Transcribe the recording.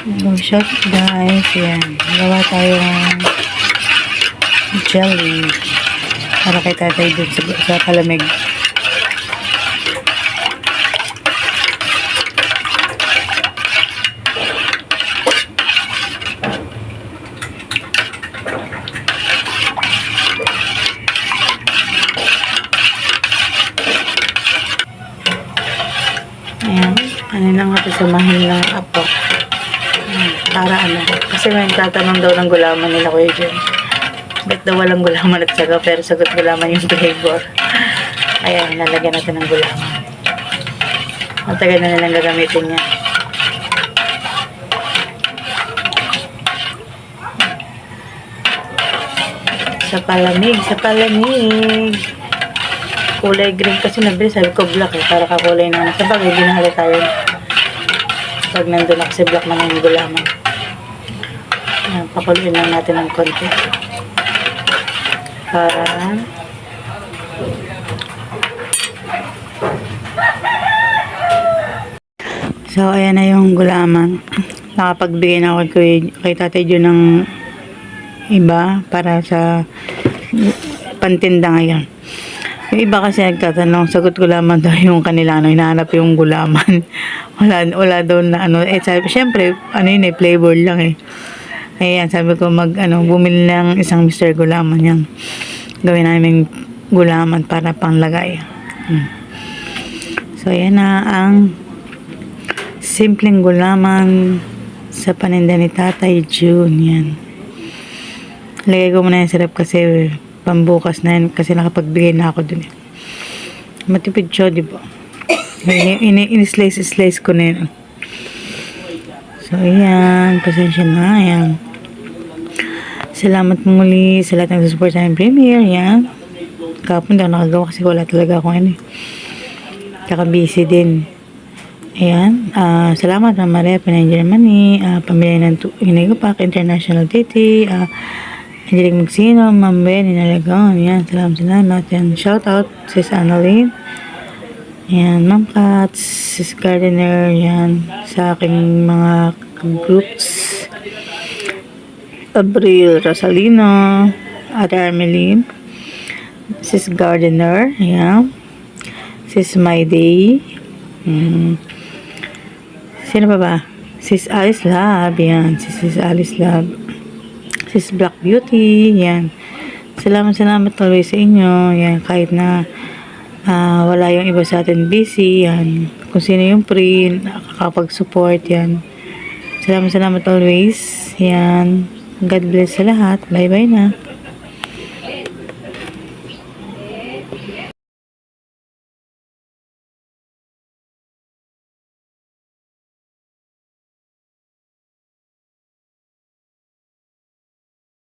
Hello shot guys, yan. Gawa tayo ng jelly para kay tatay dun sa palamig. Ayan, ano lang ako samahin ng apo. Para ano, kasi may tatanong daw ng gulaman nila Kuya Jen. Ba't daw walang gulaman at saga, pero sagot gulaman yung flavor. Ayan, nalagyan natin ng gulaman. Matagal na nilang gagamitin niya. Sa palamig. Kulay green kasi nabili, sabi ko black eh, para kakulay na. Sa bagay, dinahali tayo. Pag nandun ako sa black naman yung gulaman. Ayan, pakuluin lang natin ng konti. Para so, ayan na yung gulaman. Nakapagbigay na ako kay Tatay Jun ng iba para sa pantinda ngayon. Yung iba kasi nagtatanong, sagot gulaman daw yung kanila, hinahanap yung gulaman. wala daw na sabi, syempre, yun flavor lang eh. Ayan, sabi ko bumili ng isang Mr. Gulaman yan. Gawin namin gulaman para panglagay. So, ayan na ang simpleng gulaman sa paninda ni Tatay Jun. Yan. Lagay ko muna yung syrup kasi pambukas na yan kasi nakapagbigay na ako dun eh. Matipid siya, di ba? In-slice ko na yun. So, ayan. Pasensya na. Ayan. Salamat muli sa lahat ng support sa aming premiere. Ayan. Kapon daw nakagawa kasi wala talaga akong Kaka busy din. Ayan. Salamat na Maria Pinay Germany. Pamilya ng Inay Gupak International Titi. Angelic Magsino. Ma'am Ben Inalagon. Ayan. Salamat. Ayan. Shout out sis Annalyn. Ayan. Ma'am Kat. Sis Gardener. Ayan. Sa aking mga groups. Abril Rosalino. At Armeline. Sis Gardener. Ayan. Sis My Day. Sino ba? Sis Alice Lab. Yan. Sis Alice Lab. Sis Black Beauty. Yan. Salamat always sa inyo. Yan. Kahit na wala yung iba sa atin busy. Yan. Kung sino yung free, nakakapag-support. Yan. Salamat always. Yan. God bless sa lahat. Bye-bye na.